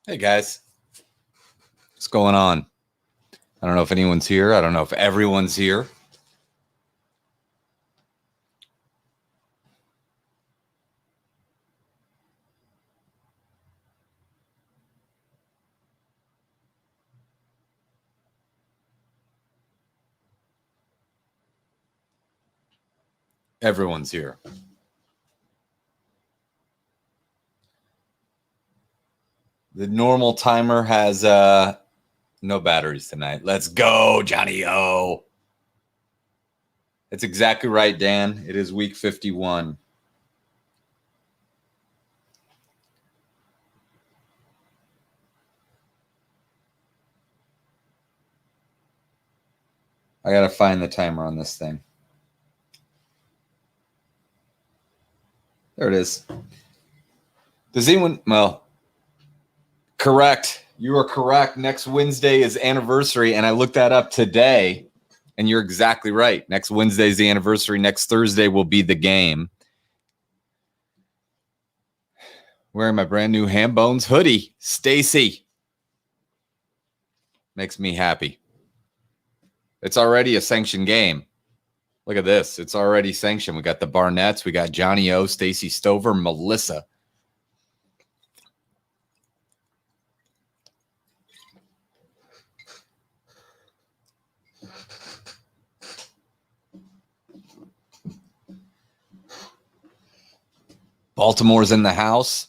Hey guys, what's going on? I don't know if anyone's here. I don't know if everyone's here. Everyone's here. The normal timer has no batteries tonight. Let's go, Johnny O. That's exactly right, Dan. It is week 51. I gotta find the timer on this thing. There it is. Does anyone? Well, correct. You are correct. Next Wednesday is anniversary, and I looked that up today, and you're exactly right. Next Wednesday is the anniversary. Next Thursday will be the game. Wearing my brand new Ham Bones hoodie. Stacy. Makes me happy. It's already a sanctioned game. Look at this. It's already sanctioned. We got the Barnetts. We got Johnny O, Stacy Stover, Melissa. Baltimore's in the house.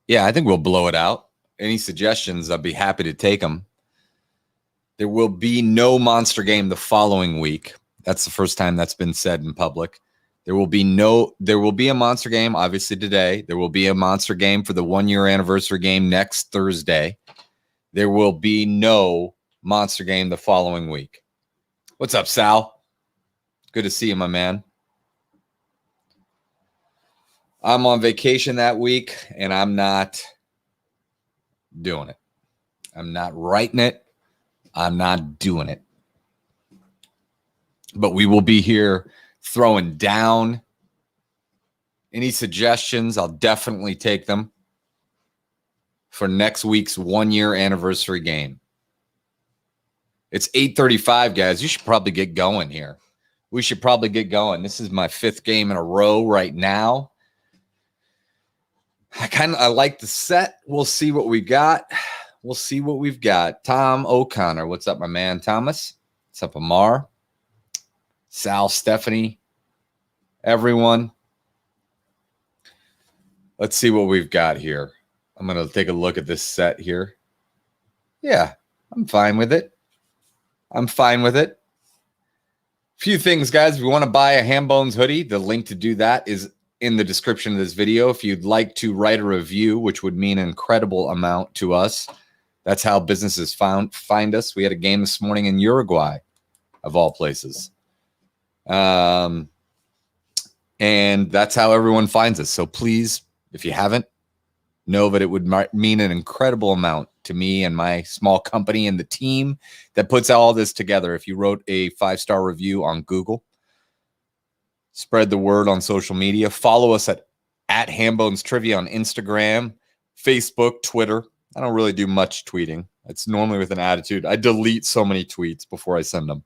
Yeah, I think we'll blow it out. Any suggestions, I'd be happy to take them. There will be no monster game the following week. That's the first time that's been said in public. There will be a monster game, obviously, today. There will be a monster game for the 1-year anniversary game next Thursday. There will be no monster game the following week. What's up, Sal? Good to see you, my man. I'm on vacation that week, and I'm not doing it. I'm not writing it. I'm not doing it. But we will be here throwing down. Any suggestions, I'll definitely take them for next week's 1-year anniversary game. It's 8:35, guys. You should probably get going here. We should probably get going. This is my 5th game in a row right now. I like the set. We'll see what we got. We'll see what we've got. Tom O'Connor. What's up, my man? Thomas. What's up, Amar? Sal, Stephanie, everyone. Let's see what we've got here. I'm going to take a look at this set here. Yeah, I'm fine with it. Few things, guys. If you want to buy a Ham Bones hoodie, the link to do that is in the description of this video. If you'd like to write a review, which would mean an incredible amount to us, that's how businesses find us. We had a game this morning in Uruguay, of all places. And that's how everyone finds us. So please, if you haven't, know that it would mean an incredible amount to me and my small company and the team that puts all this together. If you wrote a 5-star review on Google, spread the word on social media. Follow us at Hambones Trivia on Instagram, Facebook, Twitter. I don't really do much tweeting. It's normally with an attitude. I delete so many tweets before I send them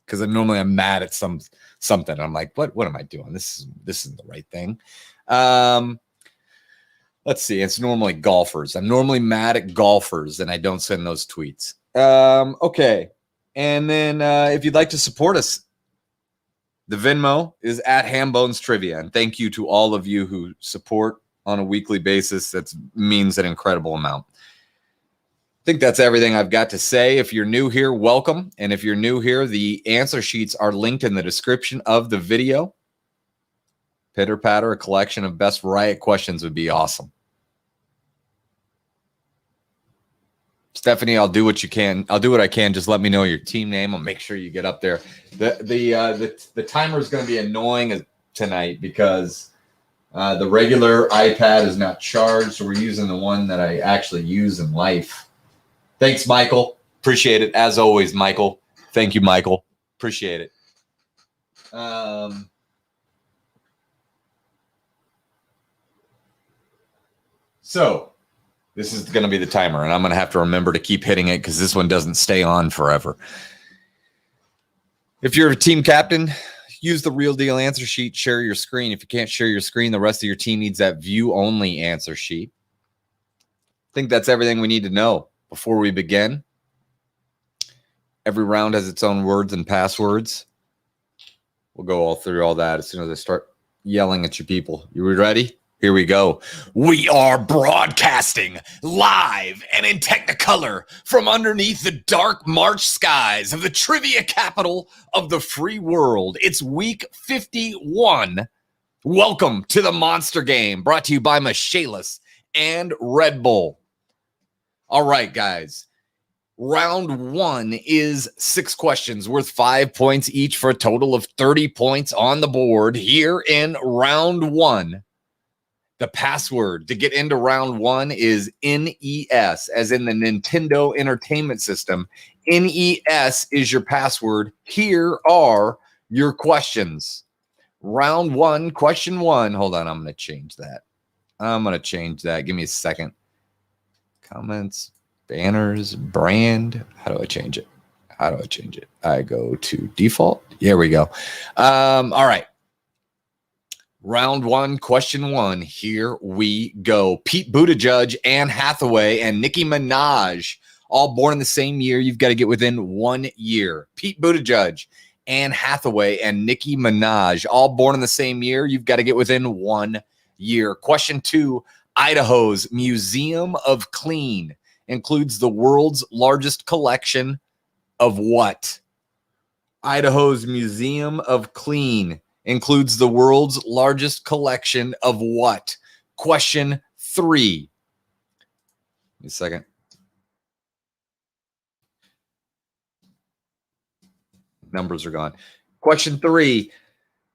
because I'm mad at something. I'm like, what am I doing? This isn't the right thing. Let's see. It's normally golfers. I'm normally mad at golfers, and I don't send those tweets. Okay. And then if you'd like to support us, the Venmo is at Hambones Trivia. And thank you to all of you who support on a weekly basis. That means an incredible amount. I think that's everything I've got to say. If you're new here, welcome. And if you're new here, the answer sheets are linked in the description of the video. Pitter Patter, a collection of best riot questions would be awesome. Stephanie, I'll do what you can. I'll do what I can. Just let me know your team name. I'll make sure you get up there. The timer is going to be annoying tonight because the regular iPad is not charged, so we're using the one that I actually use in life. Thanks, Michael. Appreciate it. As always, Michael. Thank you, Michael. Appreciate it. So This is going to be the timer, and I'm going to have to remember to keep hitting it because this one doesn't stay on forever. If you're a team captain, use the Real Deal answer sheet. Share your screen. If you can't share your screen, the rest of your team needs that view-only answer sheet. I think that's everything we need to know before we begin. Every round has its own words and passwords. We'll go all through all that as soon as I start yelling at you people. You ready? Here we go. We are broadcasting live and in Technicolor from underneath the dark March skies of the trivia capital of the free world. It's week 51. Welcome to the Monster Game, brought to you by Michaelis and Red Bull. All right, guys. Round one is 6 questions worth 5 points each for a total of 30 points on the board. Here in round one, the password to get into round one is NES, as in the Nintendo Entertainment System. NES is your password. Here are your questions. Round one, question one. Hold on, I'm going to change that. Give me a second. Comments. Banners, brand. How do I change it? I go to default. Here we go. All right. Round one, question one. Here we go. Pete Buttigieg, Anne Hathaway, and Nicki Minaj, all born in the same year. You've got to get within 1 year. Pete Buttigieg, Anne Hathaway, and Nicki Minaj, all born in the same year. You've got to get within 1 year. Question two, Idaho's Museum of Clean includes the world's largest collection of what? Idaho's Museum of Clean includes the world's largest collection of what? Question three. Give me a second. Numbers are gone. Question three.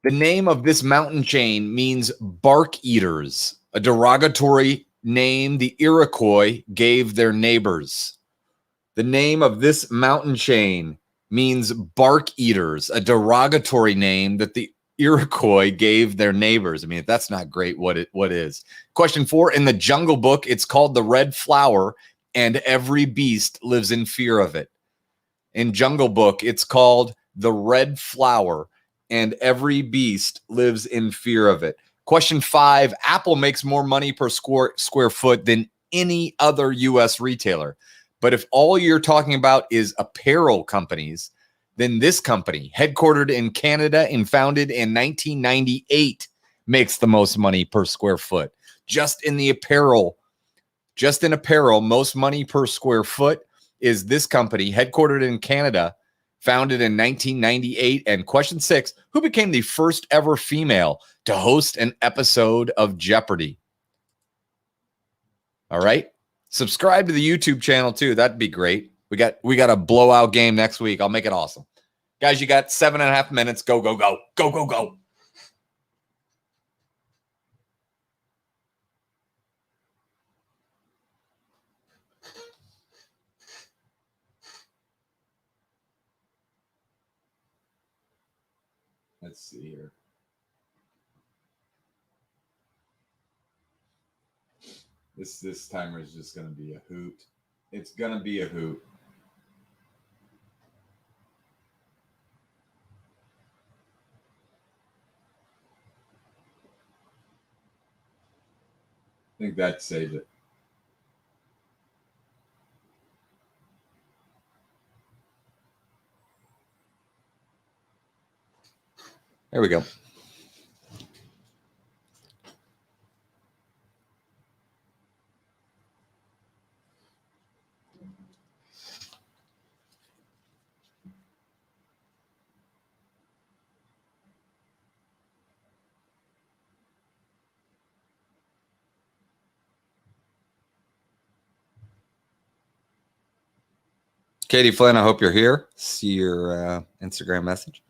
The name of this mountain chain means bark eaters, a derogatory name the Iroquois gave their neighbors. The name of this mountain chain means bark eaters, a derogatory name that the Iroquois gave their neighbors. I mean, if that's not great, what is? Question four, in the Jungle Book, it's called the Red Flower, and every beast lives in fear of it. In Jungle Book, it's called the Red Flower, and every beast lives in fear of it. Question five, Apple makes more money per square foot than any other U.S. retailer. But if all you're talking about is apparel companies, then this company, headquartered in Canada and founded in 1998, makes the most money per square foot. Just in apparel, most money per square foot is this company, headquartered in Canada, founded in 1998. And question six, who became the first ever female to host an episode of Jeopardy? All right. Subscribe to the YouTube channel too. That'd be great. We got a blowout game next week. I'll make it awesome. Guys, you got 7.5 minutes. Go, go, go. Go, go, go. Let's see here. This timer is just going to be a hoot. It's going to be a hoot. I think that saves it. There we go. Katie Flynn, I hope you're here. See your Instagram message.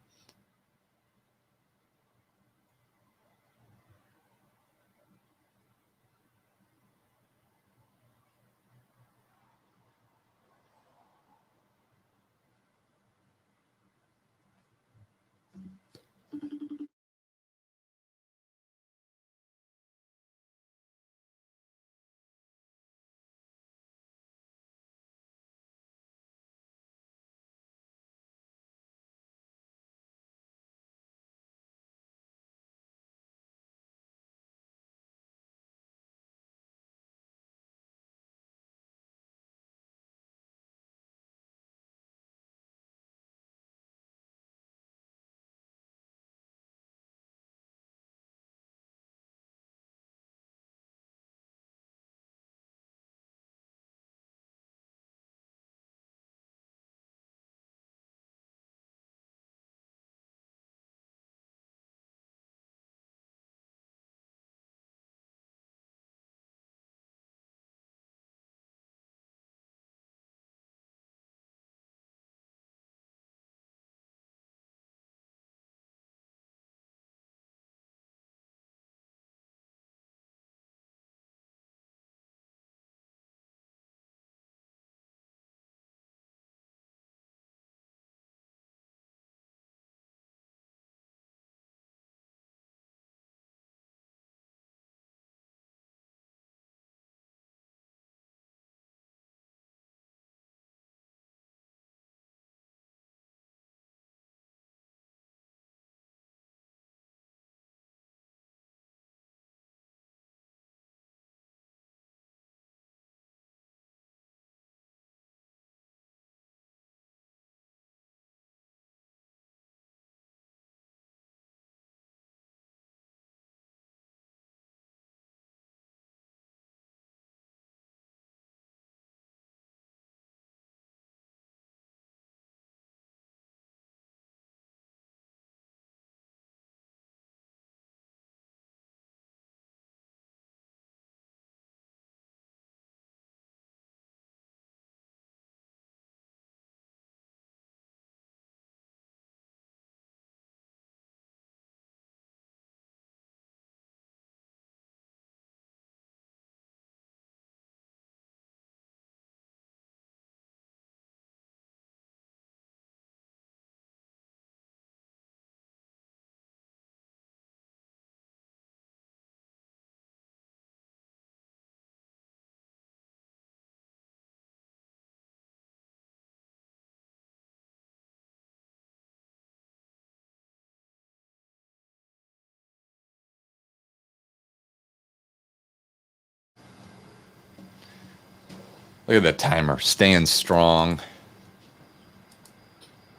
Look at the timer. Staying strong.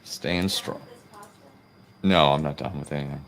Staying strong. No, I'm not done with anything.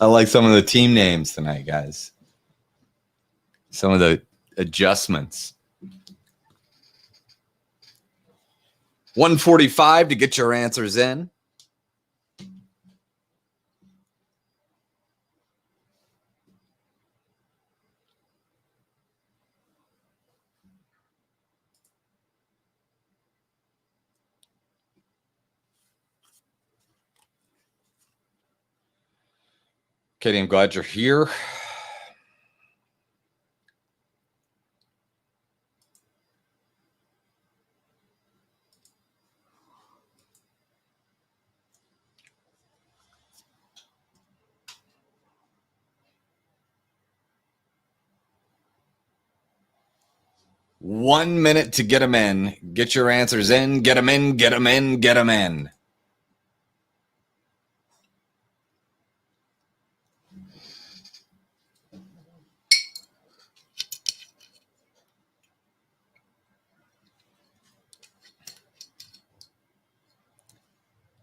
I like some of the team names tonight, guys. Some of the adjustments. 145 to get your answers in. Katie, I'm glad you're here. One minute to get them in. Get your answers in. Get them in. Get them in. Get them in.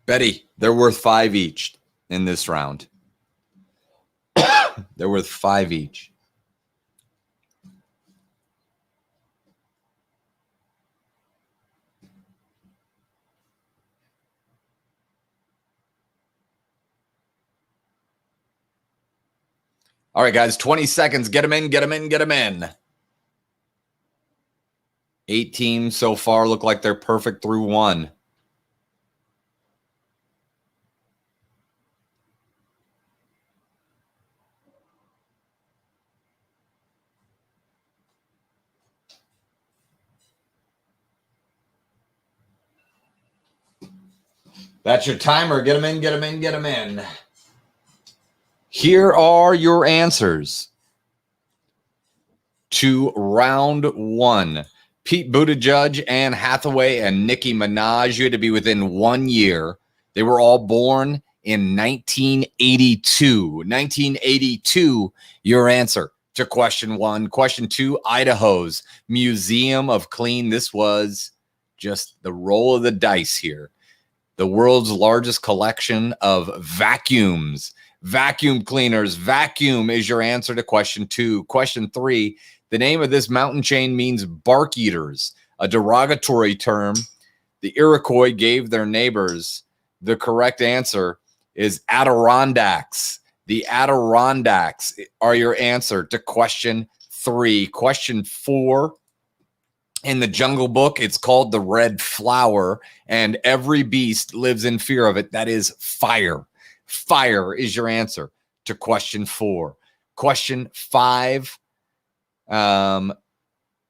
Betty, they're worth 5 each in this round. They're worth 5 each. All right, guys, 20 seconds. Get them in, get them in, get them in. 8 teams so far look like they're perfect through 1. That's your timer. Get them in, get them in, get them in. Here are your answers to round 1. Pete Buttigieg, Anne Hathaway, and Nicki Minaj. You had to be within 1 year. They were all born in 1982. 1982, your answer to question 1. Question 2, Idaho's Museum of Clean. This was just the roll of the dice here. The world's largest collection of vacuums. Vacuum cleaners. Vacuum is your answer to question 2. Question 3, the name of this mountain chain means bark eaters, a derogatory term the Iroquois gave their neighbors. The correct answer is Adirondacks. The Adirondacks are your answer to question 3. Question 4, in the Jungle Book, it's called the Red Flower, and every beast lives in fear of it. That is fire. Fire is your answer to question 4. Question 5, on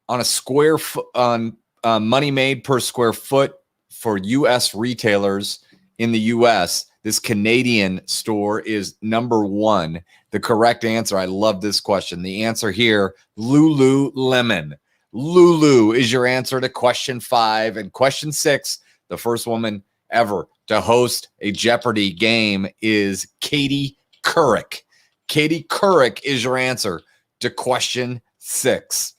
a square foot, on money made per square foot for U.S. retailers in the U.S., this Canadian store is number 1. The correct answer, I love this question. The answer here, Lululemon. Lulu is your answer to question 5. And question 6, the first woman ever to host a Jeopardy game is Katie Couric. Katie Couric is your answer to question 6.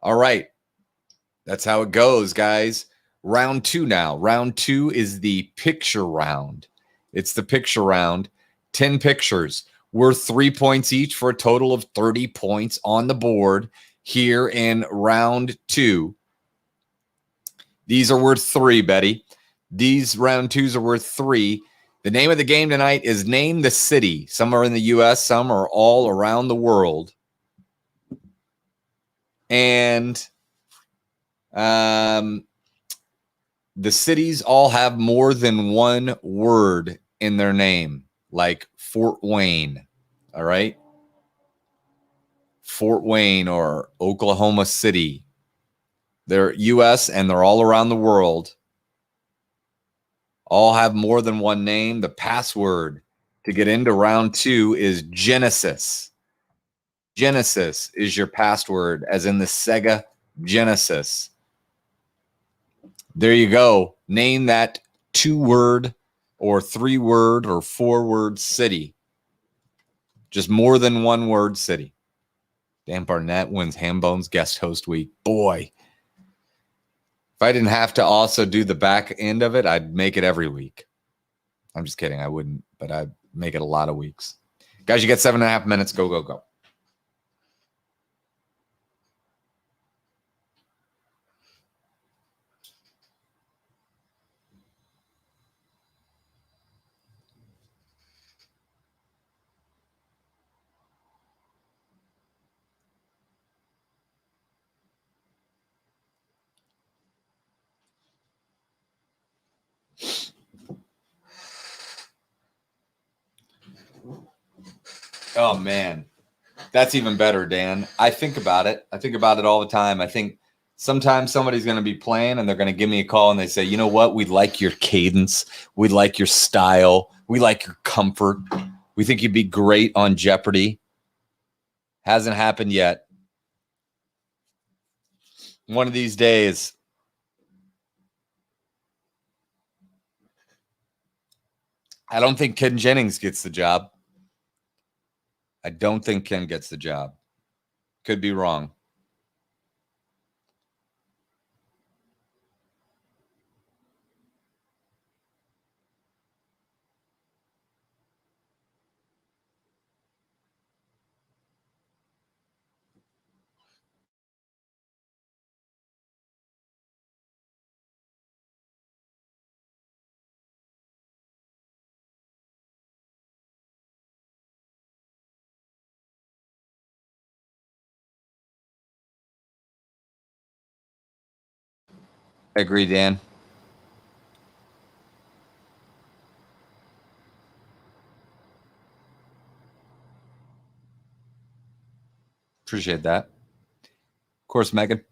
All right. That's how it goes, guys. Round 2 now. Round 2 is the picture round. It's the picture round. 10 pictures. worth 3 points each for a total of 30 points on the board here in round 2. These are worth 3, Betty. These round 2s are worth 3. The name of the game tonight is Name the City. Some are in the U.S., some are all around the world. And the cities all have more than one word in their name, like Fort Wayne. All right? Fort Wayne or Oklahoma City. They're U.S. and they're all around the world. All have more than one name. The password to get into round 2 is Genesis. Genesis is your password, as in the Sega Genesis. There you go. Name that 2-word or 3-word or 4-word city. Just more than one word city. Dan Barnett wins Hambones Guest Host Week. Boy. If I didn't have to also do the back end of it, I'd make it every week. I'm just kidding. I wouldn't, but I'd make it a lot of weeks. Guys, you got 7.5 minutes. Go, go, go. Oh, man. That's even better, Dan. I think about it. I think about it all the time. I think sometimes somebody's going to be playing and they're going to give me a call and they say, you know what? We like your cadence. We like your style. We like your comfort. We think you'd be great on Jeopardy. Hasn't happened yet. One of these days. I don't think Ken Jennings gets the job. I don't think Ken gets the job. Could be wrong. I agree, Dan. Appreciate that. Of course, Megan.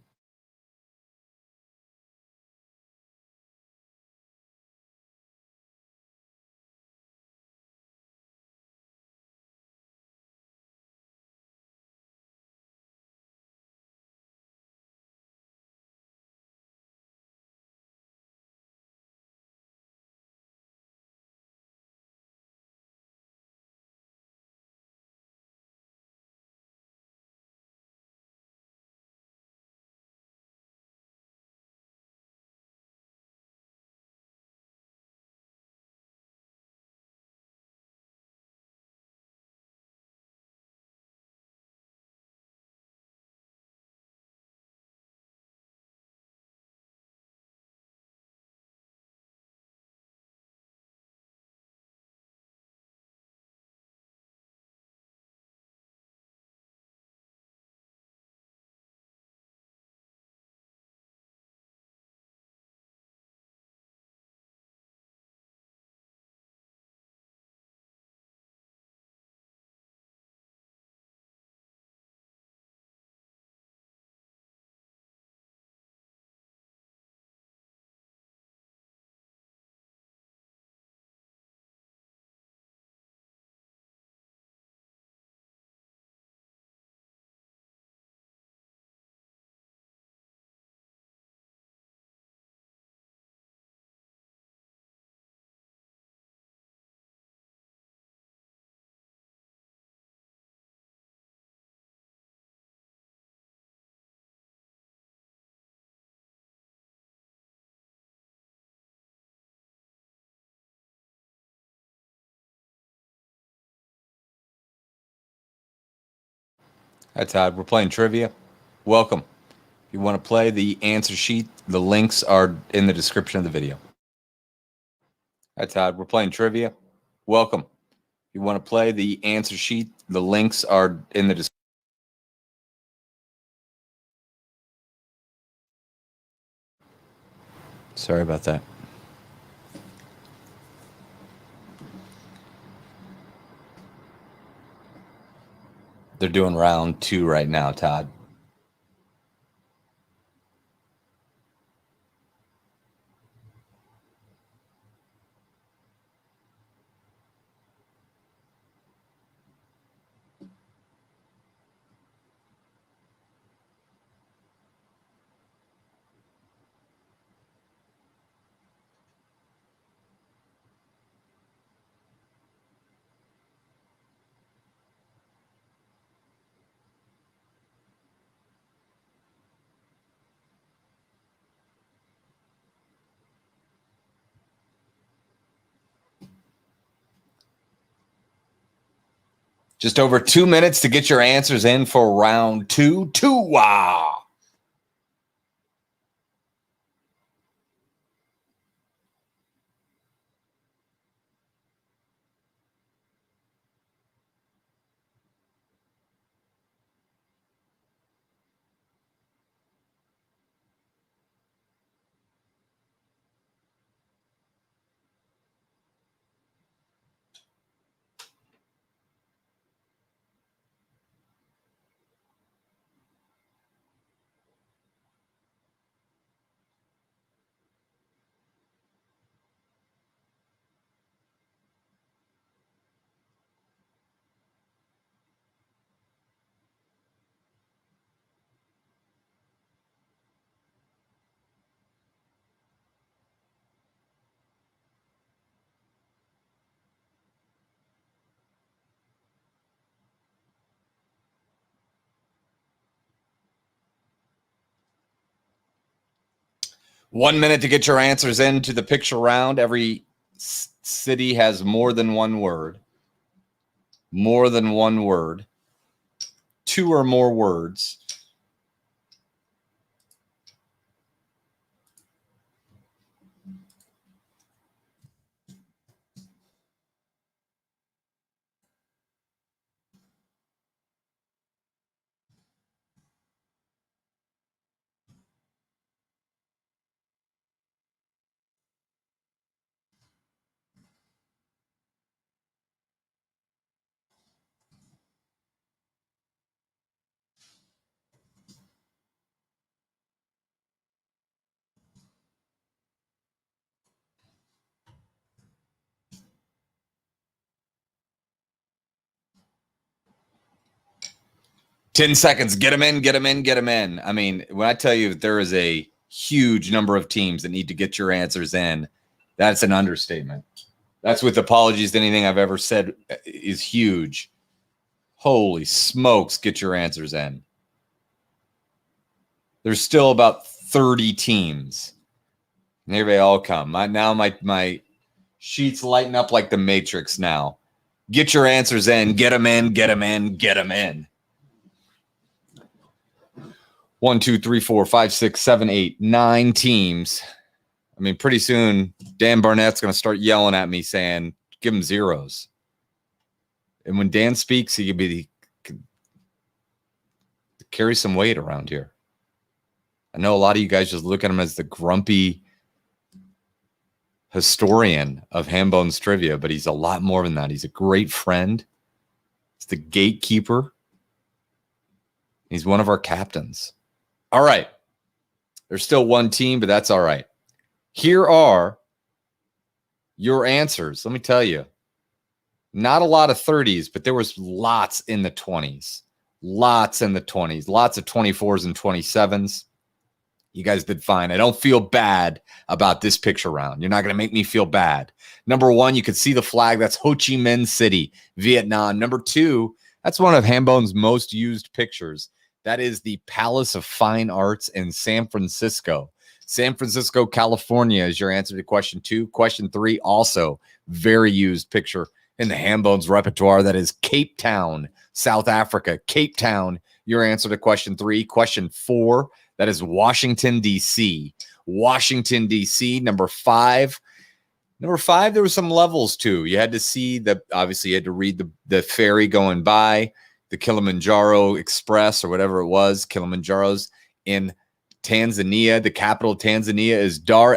Hi, Todd. We're playing trivia. Welcome. If you want to play the answer sheet, the links are in the description of the video. Hi, Todd. We're playing trivia. Welcome. If you want to play the answer sheet, the links are in the description. Sorry about that. They're doing round 2 right now, Todd. Just over 2 minutes to get your answers in for round 2. Wow. One minute to get your answers into the picture round. Every city has more than one word. More than one word. 2 or more words. Ten seconds. Get them in, get them in, get them in. I mean, when I tell you that there is a huge number of teams that need to get your answers in, that's an understatement. That's with apologies to anything I've ever said is huge. Holy smokes, get your answers in. There's still about 30 teams. And here they all come. My sheets lighten up like the Matrix now. Get your answers in. Get them in, get them in, get them in. 1, 2, 3, 4, 5, 6, 7, 8, 9 teams. I mean, pretty soon, Dan Barnett's going to start yelling at me saying, give him zeros. And when Dan speaks, he could carry some weight around here. I know a lot of you guys just look at him as the grumpy historian of Hambones Trivia, but he's a lot more than that. He's a great friend. He's the gatekeeper. He's one of our captains. All right. There's still one team, but that's all right. Here are your answers. Let me tell you, not a lot of 30s, but there was lots in the 20s. Lots in the 20s. Lots of 24s and 27s. You guys did fine. I don't feel bad about this picture round. You're not going to make me feel bad. Number 1, you can see the flag. That's Ho Chi Minh City, Vietnam. Number 2, that's one of Hambone's most used pictures. That is the Palace of Fine Arts in San Francisco. San Francisco, California is your answer to question 2. Question 3, also very used picture in the Hambones repertoire. That is Cape Town, South Africa. Cape Town, your answer to question 3. Question 4, that is Washington, D.C. Washington, D.C. Number 5. Number 5, there were some levels too. You had to see obviously you had to read the ferry going by, the Kilimanjaro Express or whatever it was, Kilimanjaro's in Tanzania. The capital of Tanzania is Dar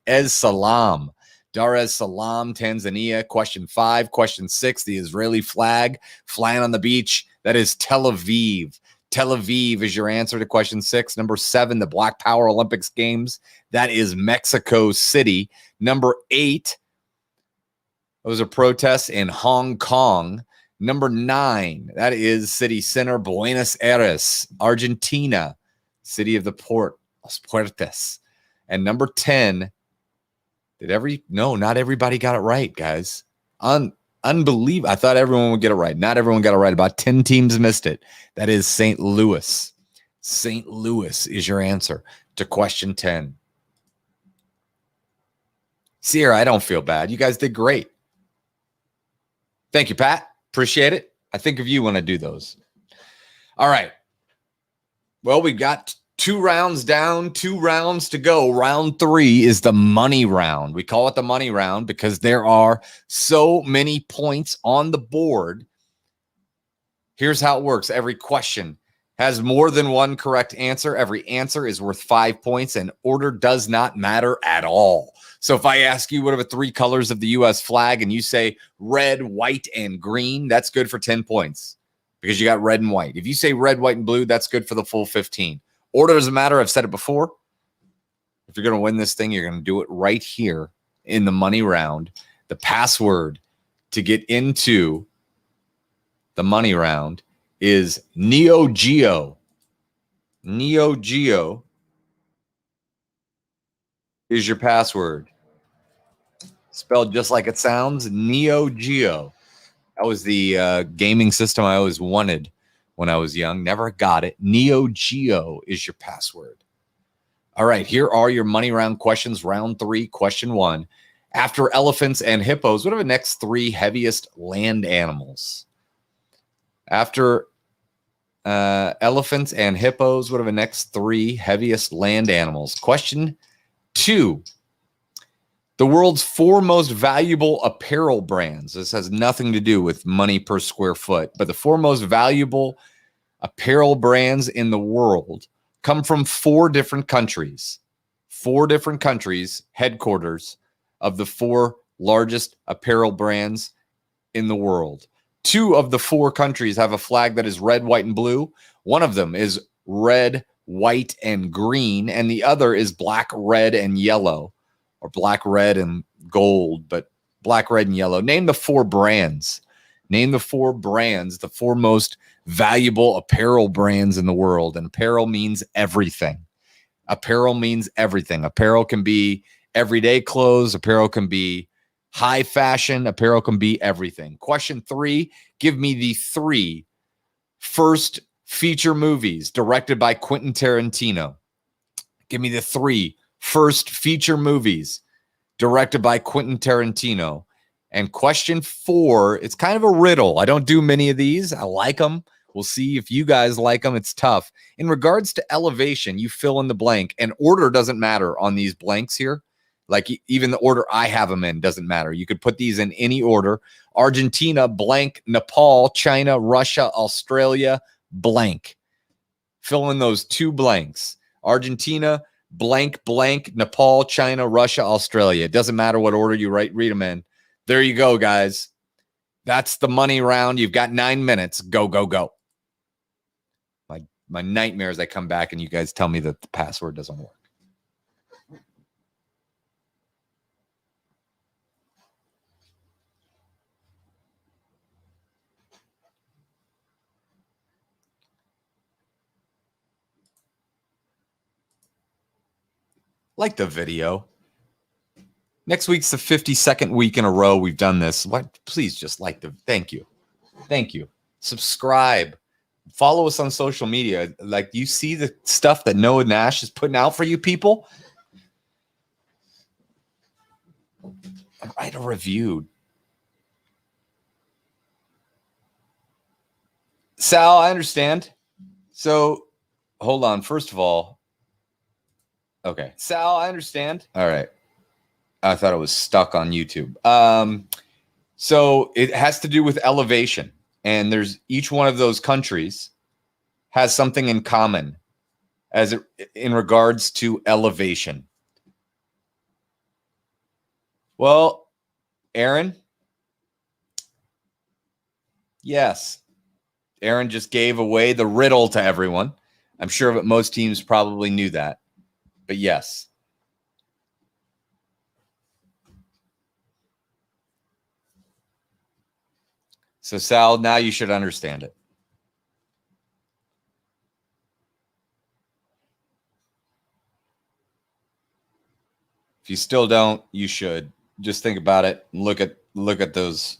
es Salaam. Dar es Salaam, Tanzania. Question 5. Question 6, the Israeli flag flying on the beach. That is Tel Aviv. Tel Aviv is your answer to question 6. Number 7, the Black Power Olympics Games. That is Mexico City. Number 8, those are protests in Hong Kong. Number 9, that is City Center, Buenos Aires, Argentina. City of the port, Los Puertos. And number 10, no, not everybody got it right, guys. Unbelievable. I thought everyone would get it right. Not everyone got it right. About 10 teams missed it. That is St. Louis. St. Louis is your answer to question 10. Sierra, I don't feel bad. You guys did great. Thank you, Pat. Appreciate it. I think of you when I do those. All right. Well, we got 2 rounds down, 2 rounds to go. Round 3 is the money round. We call it the money round because there are so many points on the board. Here's how it works. Every question has more than one correct answer. Every answer is worth 5 points, and order does not matter at all. So if I ask you what are the 3 colors of the U.S. flag and you say red, white, and green, that's good for 10 points because you got red and white. If you say red, white, and blue, that's good for the full 15. Order doesn't matter. I've said it before. If you're going to win this thing, you're going to do it right here in the money round. The password to get into the money round is Neo Geo. Neo Geo is your password. Spelled just like it sounds, Neo Geo. That was the gaming system I always wanted when I was young. Never got it. Neo Geo is your password. All right, here are your money round questions. Round 3, question 1. After elephants and hippos, what are the next 3 heaviest land animals? After elephants and hippos, what are the next 3 heaviest land animals? Question 2. The world's 4 most valuable apparel brands. This has nothing to do with money per square foot, but the 4 most valuable apparel brands in the world come from 4 different countries. 4 different countries, headquarters of the 4 largest apparel brands in the world. 2 of the 4 countries have a flag that is red, white, and blue. One of them is red, white, and green, and the other is black, red, and yellow, or black, red, and gold, but black, red, and yellow. Name the 4 brands. Name the 4 brands, the 4 most valuable apparel brands in the world. And apparel means everything. Apparel means everything. Apparel can be everyday clothes. Apparel can be high fashion. Apparel can be everything. Question 3, give me the 3 first feature movies directed by Quentin Tarantino. Give me the 3 first feature movies directed by Quentin Tarantino. And question 4, it's kind of a riddle. I don't do many of these. I like them. We'll see if you guys like them. It's tough. In regards to elevation, you fill in the blank, and order doesn't matter on these blanks here. Like even the order I have them in doesn't matter. You could put these in any order. Argentina, blank, Nepal, China, Russia, Australia, blank. Fill in those 2 blanks. Argentina, blank, blank, Nepal, China, Russia, Australia. It doesn't matter what order you read them in. There you go, guys. That's the money round. You've got 9 minutes. Go, go, go. My nightmare is I come back and you guys tell me that the password doesn't work. Like the video. Next week's the 52nd week in a row we've done this. Please just like the, thank you. Thank you. Subscribe. Follow us on social media. Like, you see the stuff that Noah Nash is putting out for you people? Write a review. Sal, I understand. So hold on. First of all, okay. Sal, I understand. All right. I thought it was stuck on YouTube. So it has to do with elevation. And there's each one of those countries has something in common as it, in regards to elevation. Well, Aaron, yes. Aaron just gave away the riddle to everyone. I'm sure that most teams probably knew that. But yes. So Sal, now you should understand it. If you still don't, you should. Just think about it. Look at those.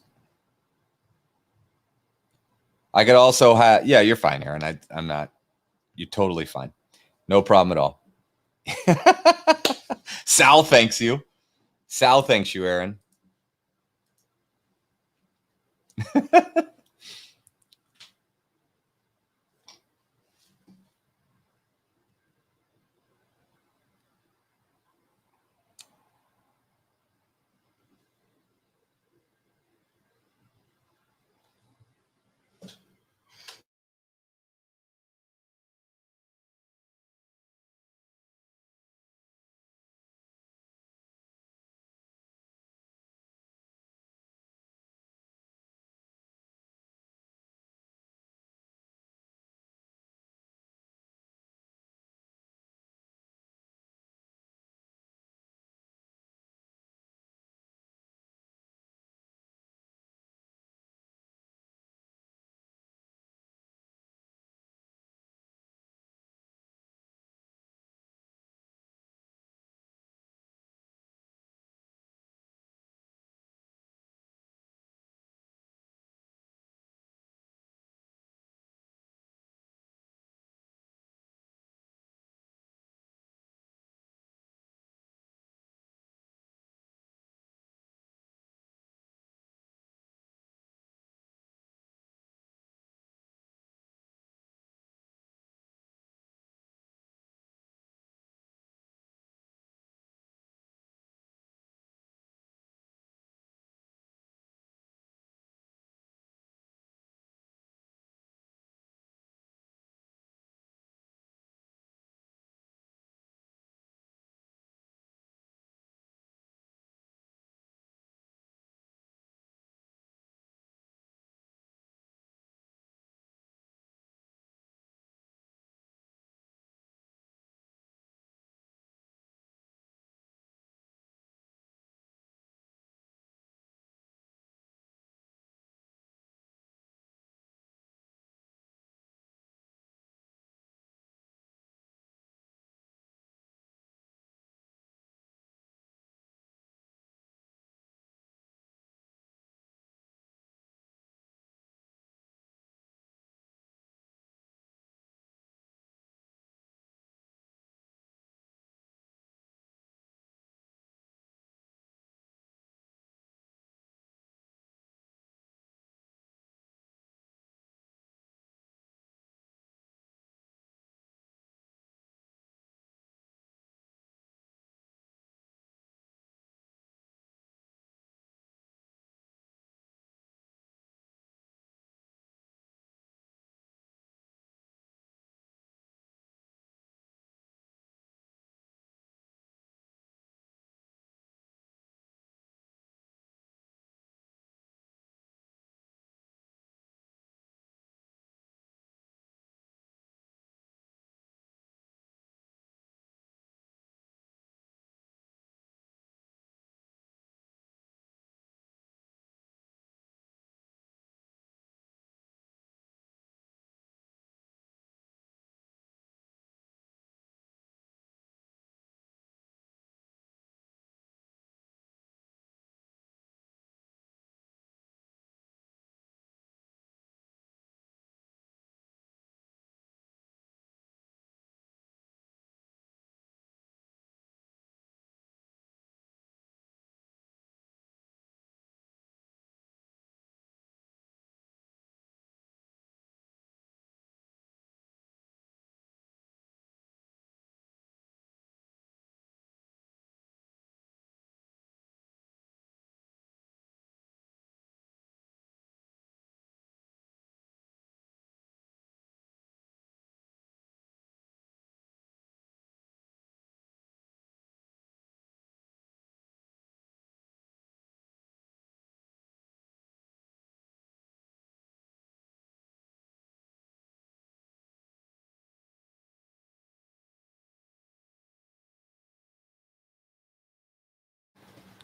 I could also have, yeah, you're fine, Aaron. I'm not, you're totally fine. No problem at all. Sal thanks you. Sal thanks you, Aaron.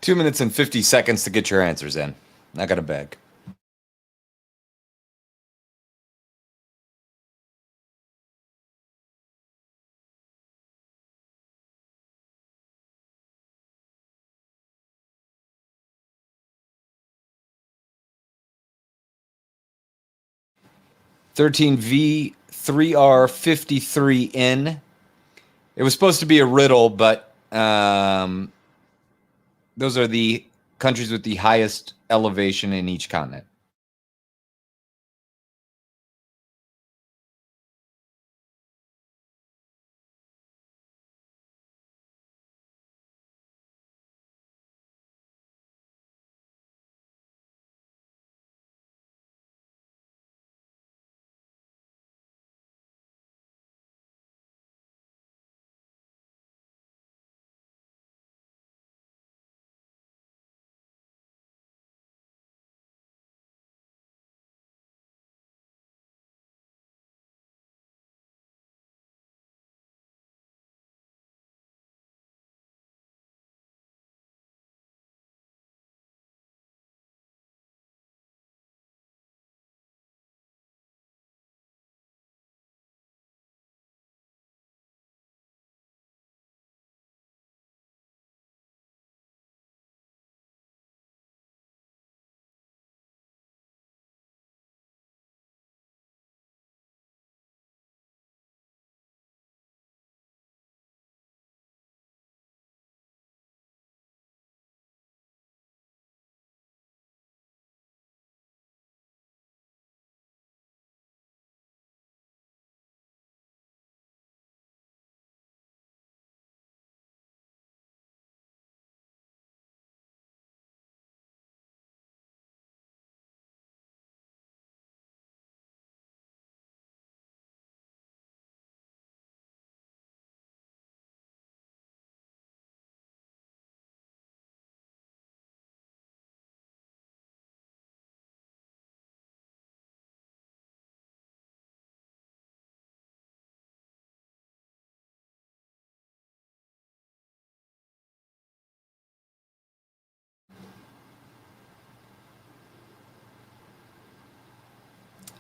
2 minutes and 50 seconds to get your answers in. I got a beg. (13V 3R 53N). It was supposed to be a riddle, but those are the countries with the highest elevation in each continent.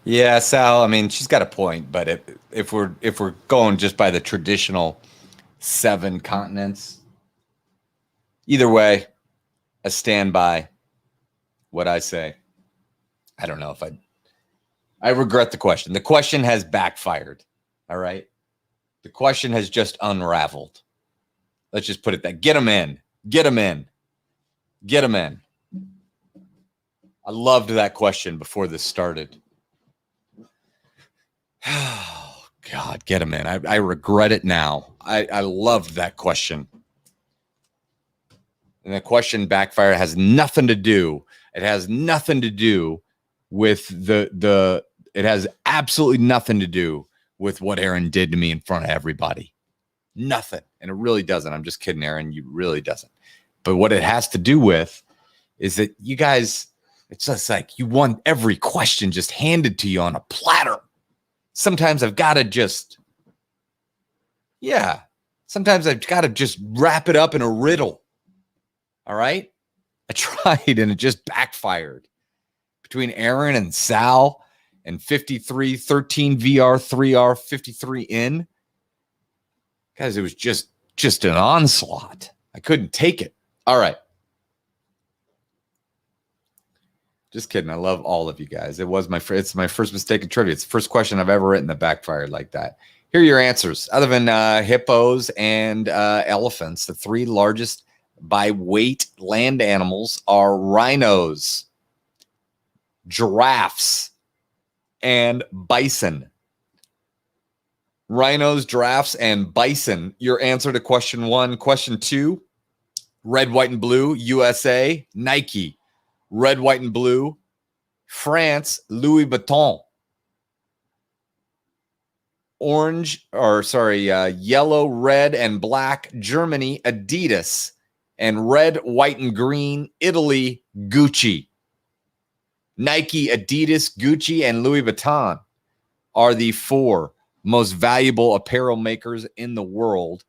Yeah, Sal, I mean, she's got a point, but if we're going just by the traditional 7 continents, either way, I stand by what I say. I don't know if I regret the question. The question has backfired. All right. The question has just unraveled. Let's just put it that. Get them in. Get them in. Get them in. I loved that question before this started. Oh, God, get them in. I regret it now. I loved that question. And the question backfire has nothing to do. It has nothing to do with it has absolutely nothing to do with what Aaron did to me in front of everybody. Nothing. And it really doesn't. I'm just kidding, Aaron. You really doesn't. But what it has to do with is that you guys, it's just like you want every question just handed to you on a platter. Sometimes I've got to just, sometimes I've got to just wrap it up in a riddle. All right. I tried and it just backfired between Aaron and Sal and 53, 13 VR, 3R, 53 in. Guys, it was just an onslaught. I couldn't take it. All right. Just kidding. I love all of you guys. It's my first mistake in trivia. It's the first question I've ever written that backfired like that. Here are your answers. Other than hippos and elephants, the 3 largest by weight land animals are rhinos, giraffes, and bison. Rhinos, giraffes, and bison. Your answer to question 1. Question 2, red, white, and blue, USA, Nike. Red, white, and blue, France, Louis Vuitton. Yellow, red, and black, Germany, Adidas. And red, white, and green, Italy, Gucci. Nike, Adidas, Gucci, and Louis Vuitton are the 4 most valuable apparel makers in the world.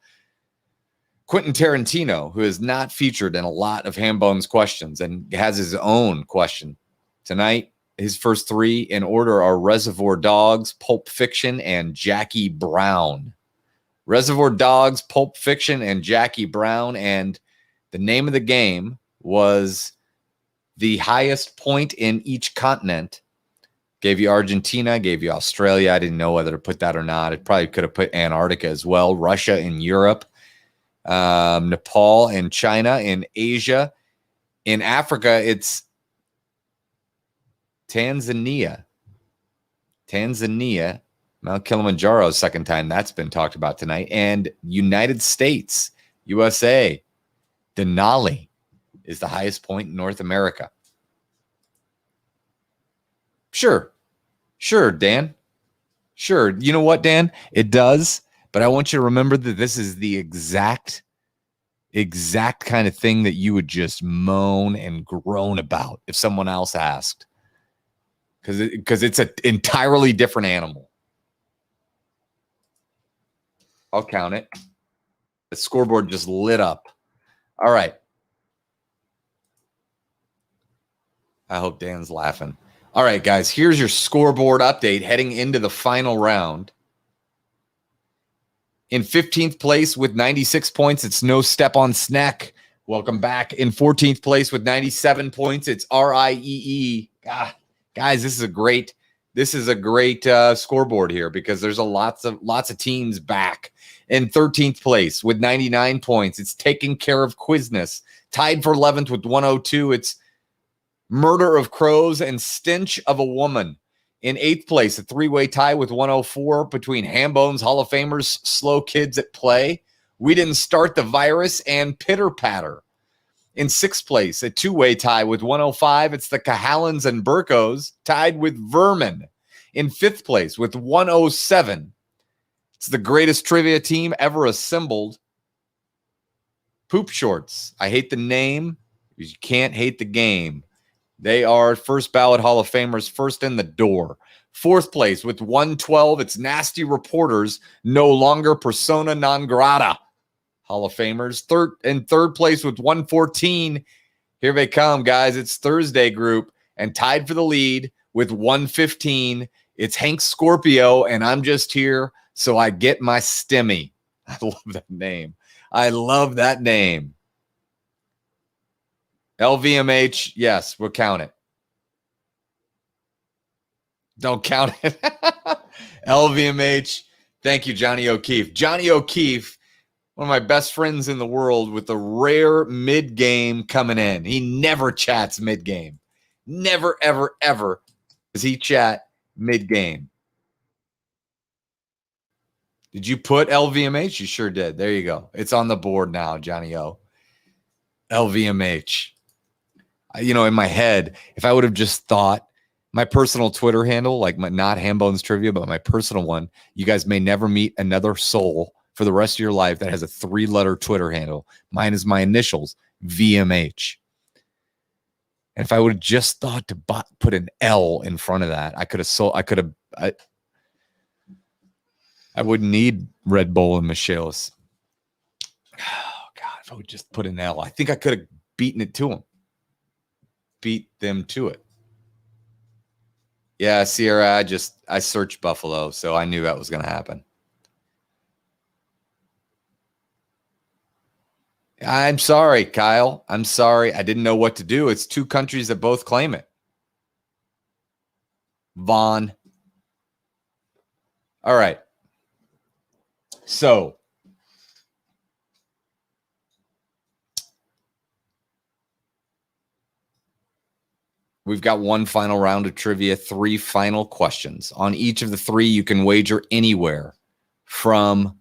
Quentin Tarantino, who is not featured in a lot of Hambone's questions and has his own question tonight. His first three in order are Reservoir Dogs, Pulp Fiction, and Jackie Brown. Reservoir Dogs, Pulp Fiction, and Jackie Brown. And the name of the game was the highest point in each continent. Gave you Argentina, gave you Australia. I didn't know whether to put that or not. It probably could have put Antarctica as well. Russia and Europe. Nepal and China. In Asia. In Africa, it's Tanzania. Mount Kilimanjaro, second time that's been talked about tonight. And United States, USA. Denali is the highest point in North America. Sure, Dan. Sure. You know what, Dan? It does. But I want you to remember that this is the exact kind of thing that you would just moan and groan about if someone else asked. Because it's an entirely different animal. I'll count it. The scoreboard just lit up. All right. I hope Dan's laughing. All right, guys, here's your scoreboard update heading into the final round. In 15th place with 96 points, it's No Step on Snack. Welcome back. In 14th place with 97 points, it's RIEE. Guys, this is a great scoreboard here because there's lots of teams back. In 13th place with 99 points, it's Taking Care of Quizness. Tied for 11th with 102, it's Murder of Crows and Stench of a Woman. In 8th place, a three-way tie with 104 between Hambone's Hall of Famers, Slow Kids at Play, We Didn't Start the Virus, and Pitter Patter. In 6th place, a two-way tie with 105, it's the Cahallans and Burkos, tied with Vermin. In 5th place with 107, it's the greatest trivia team ever assembled, Poop Shorts. I hate the name. You can't hate the game. They are first ballot Hall of Famers, first in the door. 4th place with 112, it's Nasty Reporters, no longer persona non grata Hall of Famers. Third place with 114, here they come, guys. It's Thursday Group, and tied for the lead with 115, it's Hank Scorpio, and I'm just here so I get my stimmy. I love that name. LVMH, yes, we'll count it. Don't count it. LVMH, thank you, Johnny O'Keefe. Johnny O'Keefe, one of my best friends in the world, with a rare mid-game coming in. He never chats mid-game. Never, ever, ever does he chat mid-game. Did you put LVMH? You sure did. There you go. It's on the board now, Johnny O. LVMH. In my head, if I would have just thought my personal Twitter handle, like not Hambone's Trivia, but my personal one, you guys may never meet another soul for the rest of your life that has a 3-letter Twitter handle. Mine is my initials, VMH. And if I would have just thought to put an L in front of that, I wouldn't need Red Bull and Michelis. Oh, God, if I would just put an L, I think I could have beaten it to them. Beat them to it. Yeah, Sierra, I searched Buffalo, so I knew that was going to happen. I'm sorry, Kyle. I'm sorry. I didn't know what to do. It's 2 countries that both claim it. Vaughn. All right. So, we've got one final round of trivia, 3 final questions. On each of the 3, you can wager anywhere from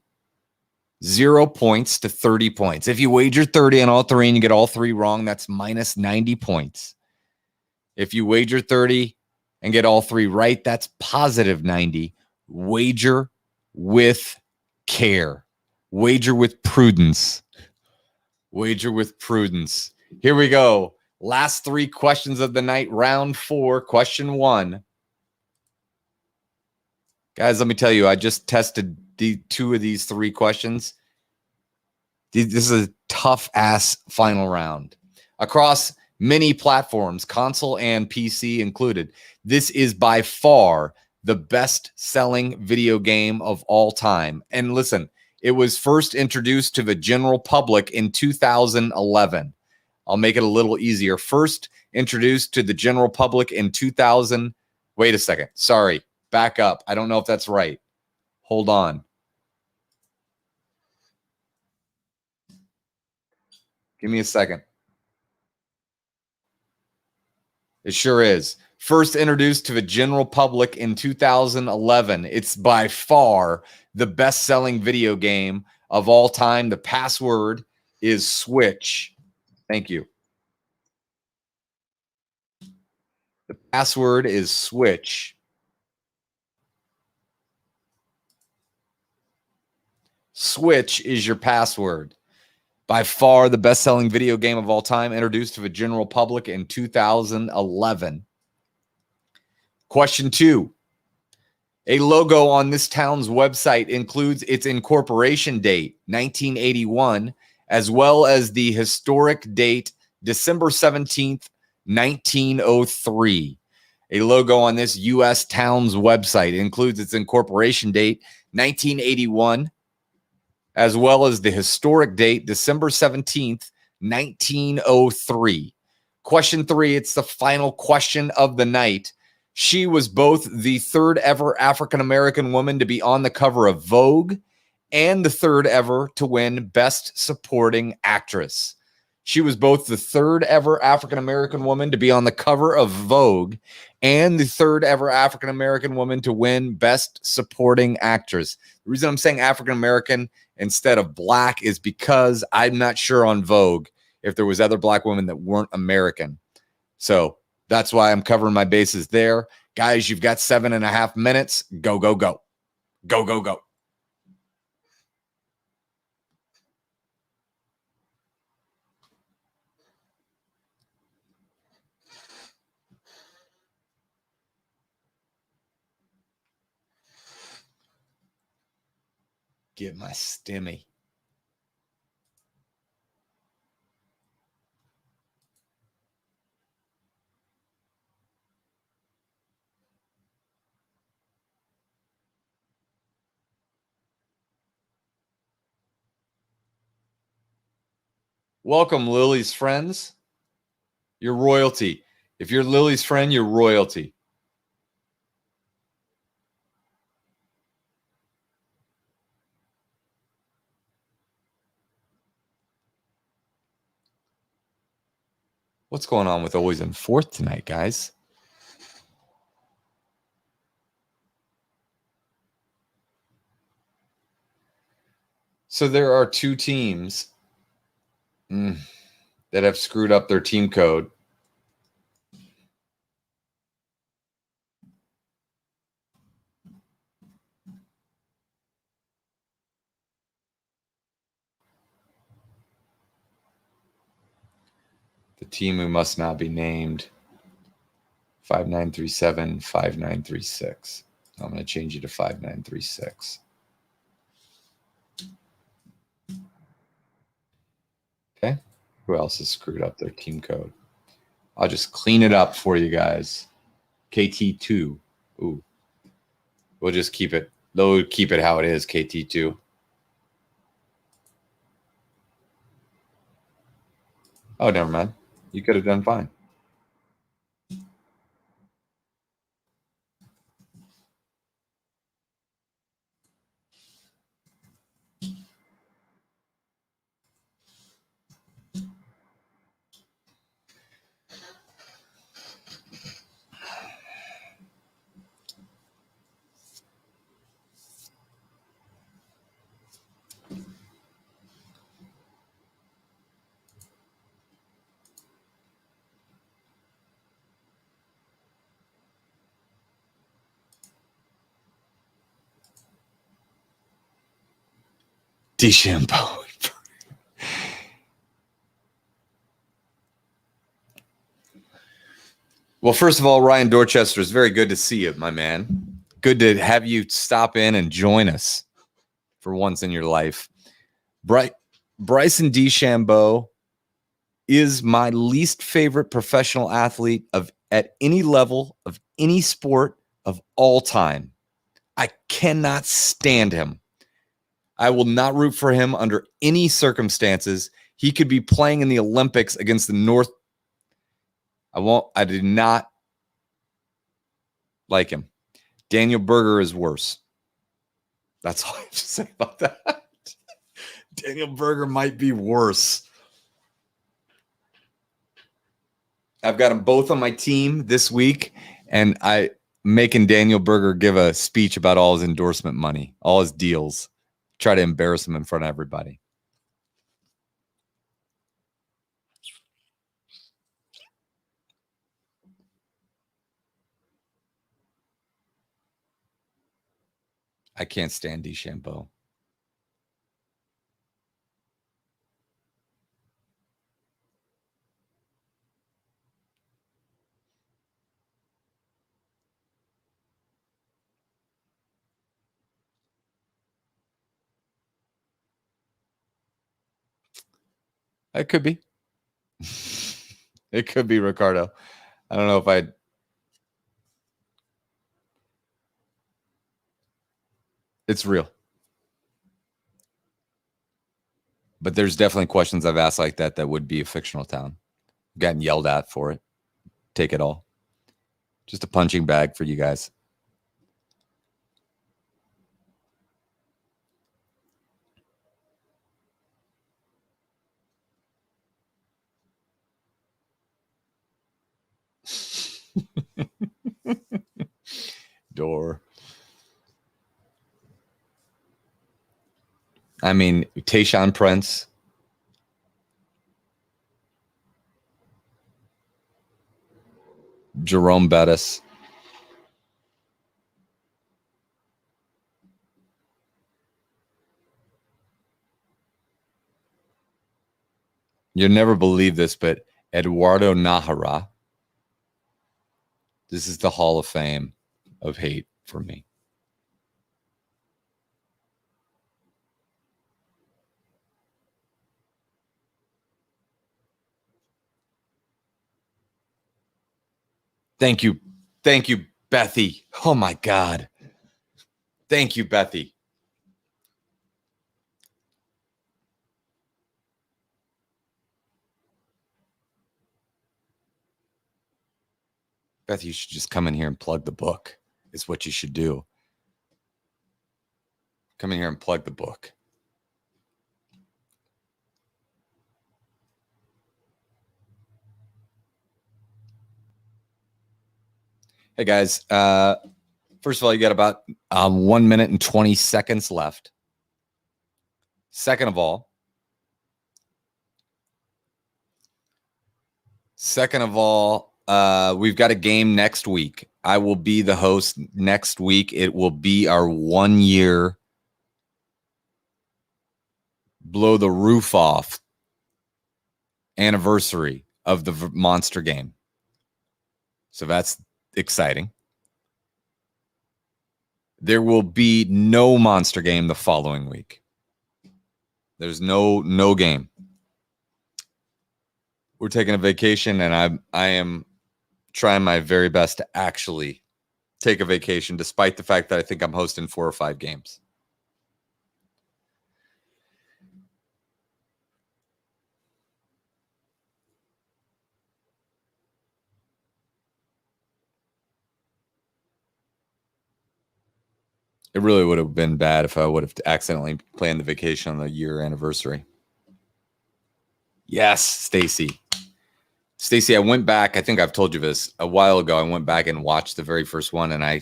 0 points to 30 points. If you wager 30 on all 3 and you get all 3 wrong, that's minus 90 points. If you wager 30 and get all 3 right, that's positive 90. Wager with care. Wager with prudence. Wager with prudence. Here we go. Last 3 questions of the night. Round 4, question 1. Guys, let me tell you, I just tested the 2 of these 3 questions. This is a tough ass final round. Across many platforms, console and PC included, this is by far the best-selling video game of all time. And listen, it was first introduced to the general public in 2011. I'll make it a little easier. First introduced to the general public in 2000. Wait a second. Sorry. Back up. I don't know if that's right. Hold on. Give me a second. It sure is. First introduced to the general public in 2011. It's by far the best-selling video game of all time. The password is Switch. Thank you. The password is Switch. Switch is your password. By far the best-selling video game of all time, introduced to the general public in 2011. Question 2. A logo on this town's website includes its incorporation date, 1981, as well as the historic date, December 17th, 1903. A logo on this U.S. town's website includes its incorporation date, 1981, as well as the historic date, December 17th, 1903. Question 3, it's the final question of the night. She was both the third ever African-American woman to be on the cover of Vogue and the third ever to win Best Supporting Actress. She was both the third ever African-American woman to be on the cover of Vogue and the third ever African-American woman to win Best Supporting Actress. The reason I'm saying African-American instead of black is because I'm not sure on Vogue if there was other black women that weren't American. So that's why I'm covering my bases there. Guys, you've got 7.5 minutes. Go, go, go. Go, go, go. Get my stimmy. Welcome, Lily's friends. You're royalty. If you're Lily's friend, you're royalty. What's going on with Always in Fourth tonight, guys? So there are two teams that have screwed up their team code. The team who must not be named, 5937, 5936. I'm going to change you to 5936. Okay. Who else has screwed up their team code? I'll just clean it up for you guys. KT2. Ooh. We'll just keep it. They'll keep it how it is, KT2. Oh, never mind. You could have done fine. DeChambeau. Well, first of all, Ryan Dorchester, it's very good to see you, my man. Good to have you stop in and join us for once in your life. Bryson DeChambeau is my least favorite professional athlete at any level of any sport of all time. I cannot stand him. I will not root for him under any circumstances. He could be playing in the Olympics against the North. I did not like him. Daniel Berger is worse. That's all I have to say about that. Daniel Berger might be worse. I've got them both on my team this week, and I'm making Daniel Berger give a speech about all his endorsement money, all his deals. Try to embarrass him in front of everybody. I can't stand DeChambeau. It could be. It could be Ricardo. I don't know if it's real. But there's definitely questions I've asked like that would be a fictional town. Gotten yelled at for it. Take it all. Just a punching bag for you guys. Door. I mean, Tayshaun Prince. Jerome Bettis. You'll never believe this, but Eduardo Nahara. This is the Hall of Fame of hate for me. Thank you. Thank you, Bethy. Oh, my God. Thank you, Bethy. Beth, you should just come in here and plug the book. Is what you should do. Come in here and plug the book. Hey, guys. First of all, you got about 1 minute and 20 seconds left. Second of all, we've got a game next week. I will be the host next week. It will be our 1 year blow the roof off anniversary of the Monster game. So that's exciting. There will be no Monster game the following week. There's no game. We're taking a vacation, and I am trying my very best to actually take a vacation, despite the fact that I think I'm hosting 4 or 5 games. It really would have been bad if I would have accidentally planned the vacation on the year anniversary. Yes, Stacy. Stacy, I went back. I think I've told you this a while ago. I went back and watched the very first one, and I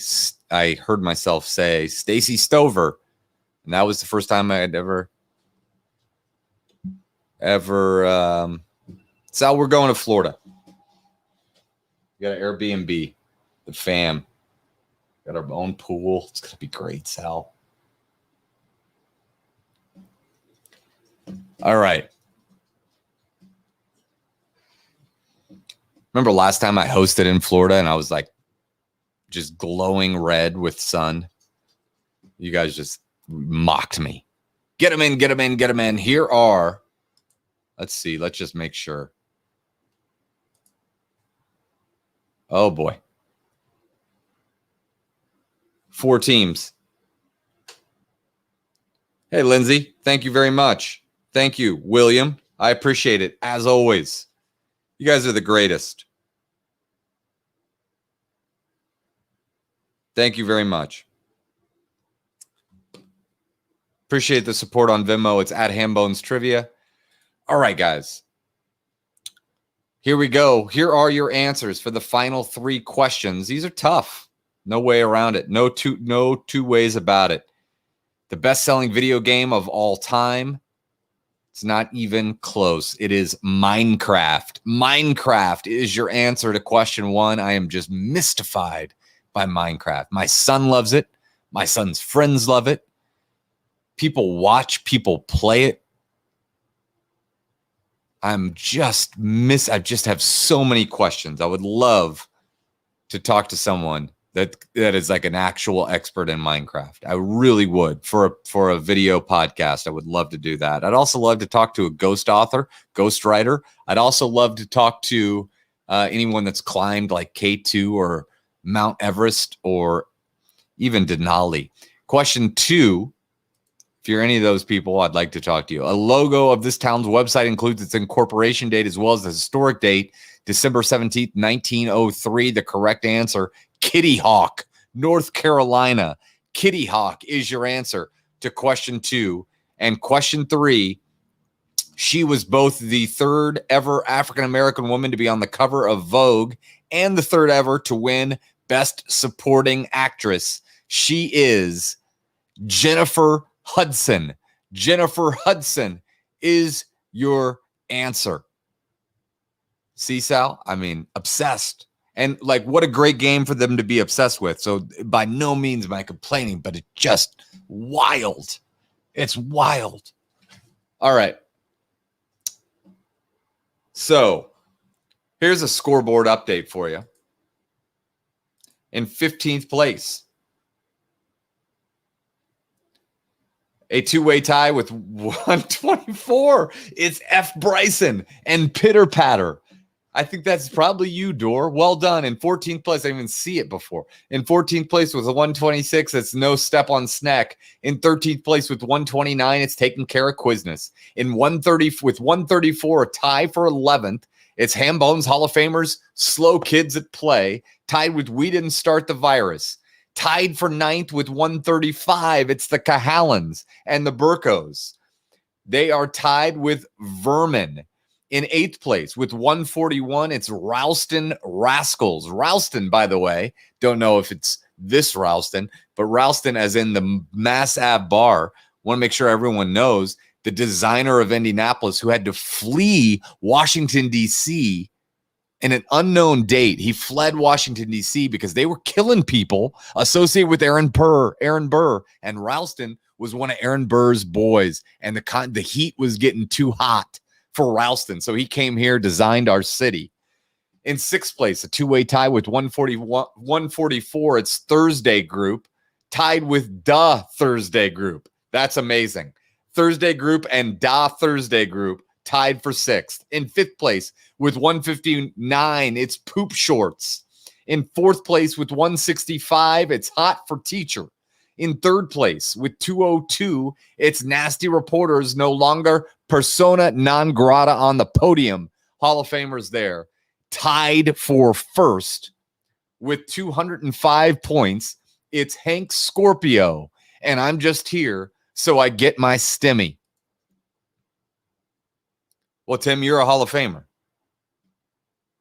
heard myself say Stacy Stover, and that was the first time I had ever. So we're going to Florida. We got an Airbnb, the fam. Got our own pool. It's gonna be great, Sal. All right. Remember last time I hosted in Florida and I was like just glowing red with sun? You guys just mocked me. Get them in, get them in, get them in. Here are Let's see. Let's just make sure. Oh, boy. 4 teams. Hey, Lindsay. Thank you very much. Thank you, William. I appreciate it, as always. You guys are the greatest. Thank you very much. Appreciate the support on Venmo. It's at Hambones Trivia. All right, guys. Here we go. Here are your answers for the final 3 questions. These are tough. No way around it. No two ways about it. The best-selling video game of all time. It's not even close. It is Minecraft. Minecraft is your answer to question 1. I am just mystified by Minecraft. My son loves it. My son's friends love it. People watch, people play it. I just have so many questions. I would love to talk to someone that is like an actual expert in Minecraft. I really would. For a video podcast, I would love to do that. I'd also love to talk to a ghost author, ghost writer. I'd also love to talk to anyone that's climbed like K2 or Mount Everest or even Denali. Question 2. If you're any of those people, I'd like to talk to you. A logo of this town's website includes its incorporation date as well as the historic date, December 17th, 1903. The correct answer, Kitty Hawk, North Carolina. Kitty Hawk is your answer to question 2. And question 3, she was both the 3rd ever African-American woman to be on the cover of Vogue and the 3rd ever to win Best Supporting Actress. She is Jennifer Hudson. Jennifer Hudson is your answer. See, Sal? I mean, obsessed. And like, what a great game for them to be obsessed with. So by no means am I complaining, but it's just wild. It's wild. All right. So here's a scoreboard update for you. In 15th place, a 2-way tie with 124 is F. Bryson and Pitter Patter. I think that's probably you, Dor. Well done. In 14th place, I didn't even see it before. In 14th place with a 126, it's No Step on Snack. In 13th place with 129, it's Taking Care of Quizness. In 130 with 134, a tie for 11th. It's Hambones Hall of Famers, Slow Kids at Play, tied with We Didn't Start the Virus. Tied for 9th with 135, it's the Cahallans and the Burkos. They are tied with Vermin. In 8th place with 141, it's Ralston Rascals. Ralston, by the way, don't know if it's this Ralston, but Ralston as in the Mass Ave bar. Want to make sure everyone knows the designer of Indianapolis who had to flee Washington, D.C., in an unknown date. He fled Washington, D.C. because they were killing people associated with Aaron Burr. And Ralston was one of Aaron Burr's boys. And the heat was getting too hot for Ralston. So he came here, designed our city. In 6th place, a 2-way tie with 144. It's Thursday Group, tied with Da Thursday Group. That's amazing. Thursday Group and Da Thursday Group tied for 6th. In 5th place with 159, it's Poop Shorts. In 4th place with 165, it's Hot for Teacher. In 3rd place with 202, it's Nasty Reporters, no longer persona non grata on the podium. Hall of Famers there. Tied for 1st with 205 points, it's Hank Scorpio. And I'm just here so I get my stimmy. Well, Tim, you're a Hall of Famer.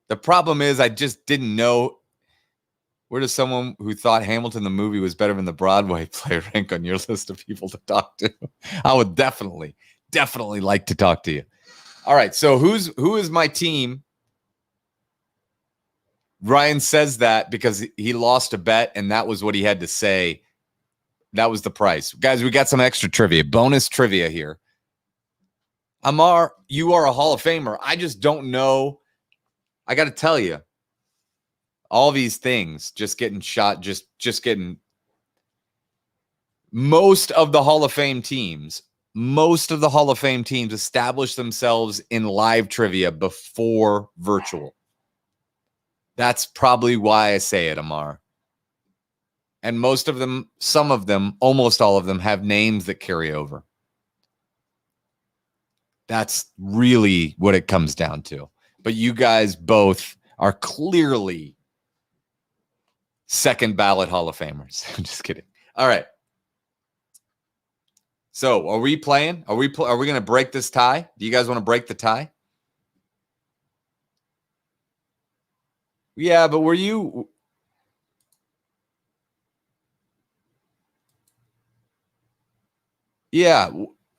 The problem is I just didn't know. Where does someone who thought Hamilton the movie was better than the Broadway play rank on your list of people to talk to? I would definitely like to talk to you. All right, so who is my team? Ryan says that because he lost a bet, and that was what he had to say. That was the price. Guys, we got some extra trivia, bonus trivia here. Amar, you are a Hall of Famer. I just don't know. I got to tell you, all these things just getting shot, just getting most of the Hall of Fame teams most of the Hall of Fame teams establish themselves in live trivia before virtual. That's probably why I say it, Amar. And most of them, some of them, almost all of them have names that carry over. That's really what it comes down to. But you guys both are clearly second ballot Hall of Famers. I'm just kidding. All right. So are we playing? Are we going to break this tie? Do you guys want to break the tie? Yeah, but were you... Yeah,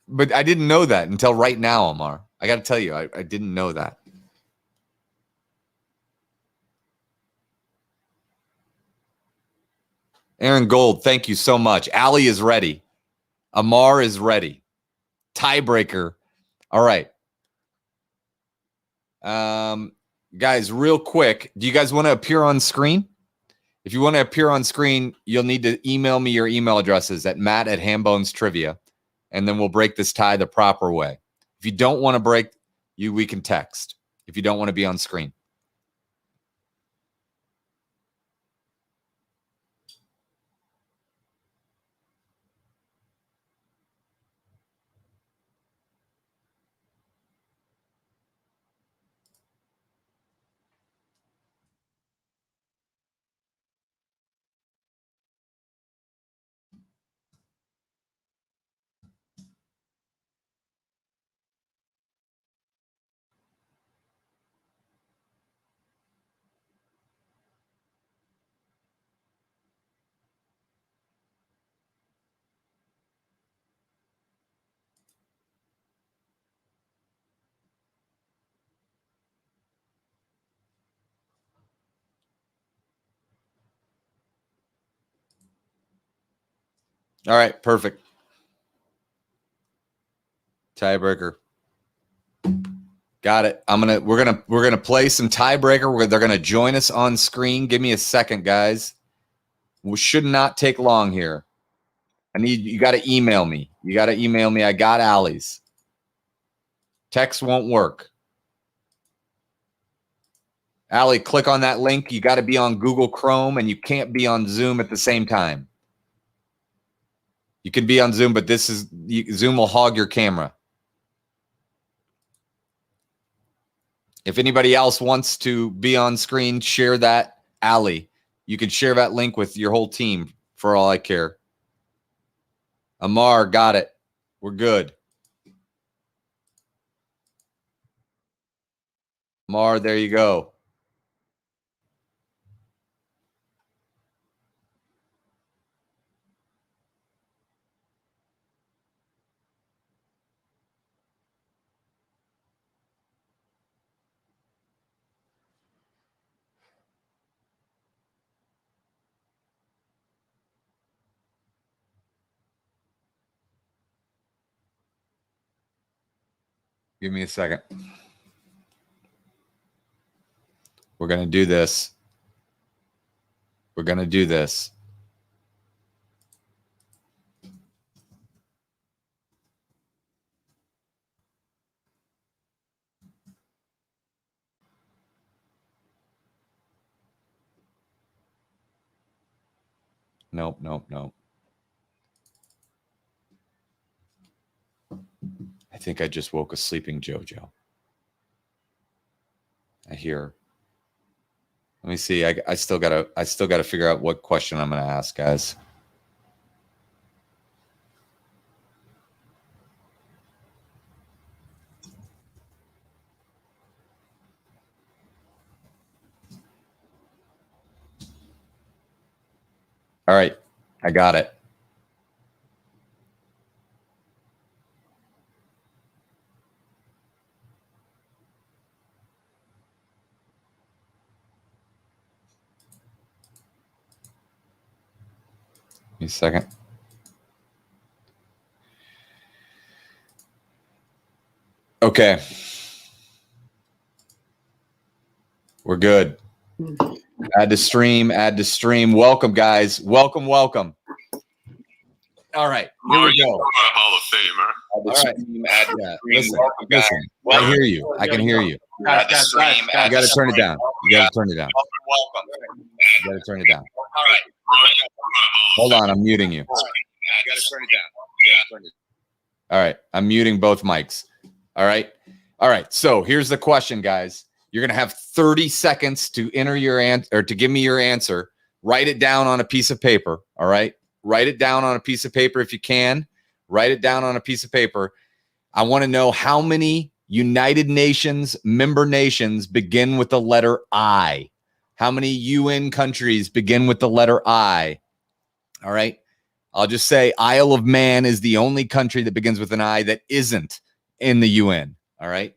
but I didn't know that until right now, Amar. I got to tell you, I didn't know that. Aaron Gold, thank you so much. Allie is ready. Amar is ready. Tiebreaker. All right. Guys, real quick, do you guys want to appear on screen? If you want to appear on screen, you'll need to email me your email addresses at matt@hambonestrivia, and then we'll break this tie the proper way. If you don't want to break, we can text if you don't want to be on screen. All right, perfect. Tiebreaker. Got it. We're gonna play some tiebreaker. They're gonna join us on screen. Give me a second, guys. We should not take long here. You got to email me. You got to email me. I got Allie's. Text won't work. Allie, click on that link. You got to be on Google Chrome, and you can't be on Zoom at the same time. You can be on Zoom, but Zoom will hog your camera. If anybody else wants to be on screen, share that, Allie. You can share that link with your whole team for all I care. Amar, got it. We're good. Amar, there you go. Give me a second. We're going to do this. We're going to do this. Nope. I think I just woke a sleeping JoJo. I hear. Let me see. I still gotta figure out what question I'm gonna ask, guys. All right, I got it. Give me a second. Okay. We're good. Add to stream. Welcome, guys. Welcome. All right. Here we go. Hall of Famer. All right. Yeah. Listen. I hear you. I can hear you. You got to turn it down. You got to turn it down. You got to turn it down. All right. Hold on. I'm muting you. You got to turn it down. All right. I'm muting both mics. All right. All right. So here's the question, guys. You're going to have 30 seconds to enter your answer or to give me your answer. Write it down on a piece of paper. All right. Write it down on a piece of paper if you can. Write it down on a piece of paper. I want to know how many United Nations member nations begin with the letter I. How many UN countries begin with the letter I? All right. I'll just say Isle of Man is the only country that begins with an I that isn't in the UN. All right.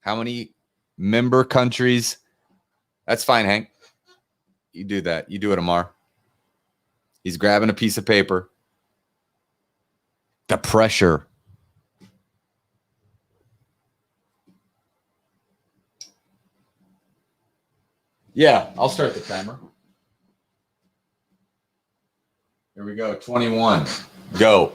How many member countries? That's fine, Hank. You do that. You do it, Amar. He's grabbing a piece of paper. The pressure. Yeah, I'll start the timer. Here we go. 21. Go.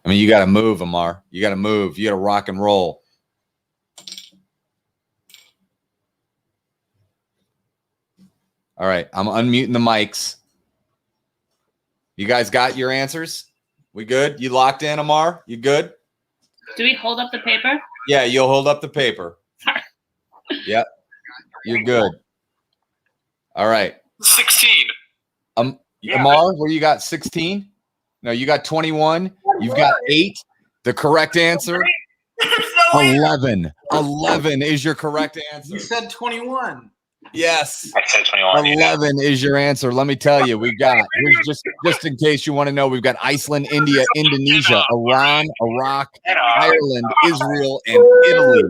I mean, you got to move, Amar. You got to move. You got to rock and roll. All right. I'm unmuting the mics. You guys got your answers? We good? You locked in, Amar? You good? Do we hold up the paper? Yeah, you'll hold up the paper. Yep. You're good. All right. 16. Amar, where you got 16? No, you got 21. You've got 8. The correct answer, 11. 11 is your correct answer. You said 21. Yes. I said 21. 11 is your answer. Let me tell you, we've got, here's just in case you want to know, we've got Iceland, India, Indonesia, Iran, Iraq, Ireland, Israel, and Italy.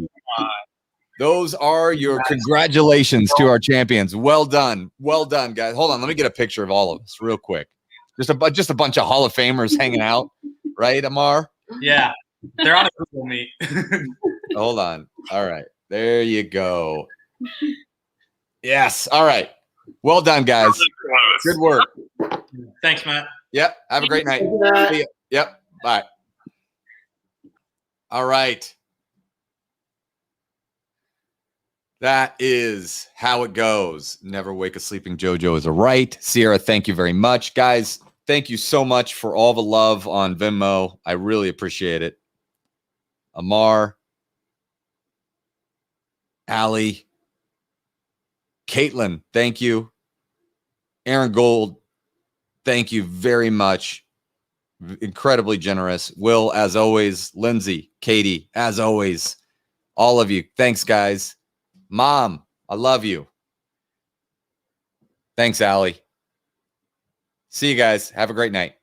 Those are your congratulations to our champions. Well done. Well done, guys. Hold on. Let me get a picture of all of us real quick. Just a bunch of Hall of Famers hanging out. Right, Amar? Yeah. They're on a Google Meet. Hold on. All right. There you go. Yes. All right. Well done, guys. Good work. Thanks, Matt. Yep. Have a great night. See ya. Yep. Bye. All right. That is how it goes. Never wake a sleeping JoJo is a right. Sierra, thank you very much. Guys, thank you so much for all the love on Venmo. I really appreciate it. Amar, Allie, Caitlin, thank you. Aaron Gold, thank you very much. Incredibly generous. Will, as always. Lindsay, Katie, as always. All of you. Thanks, guys. Mom, I love you. Thanks, Allie. See you guys. Have a great night.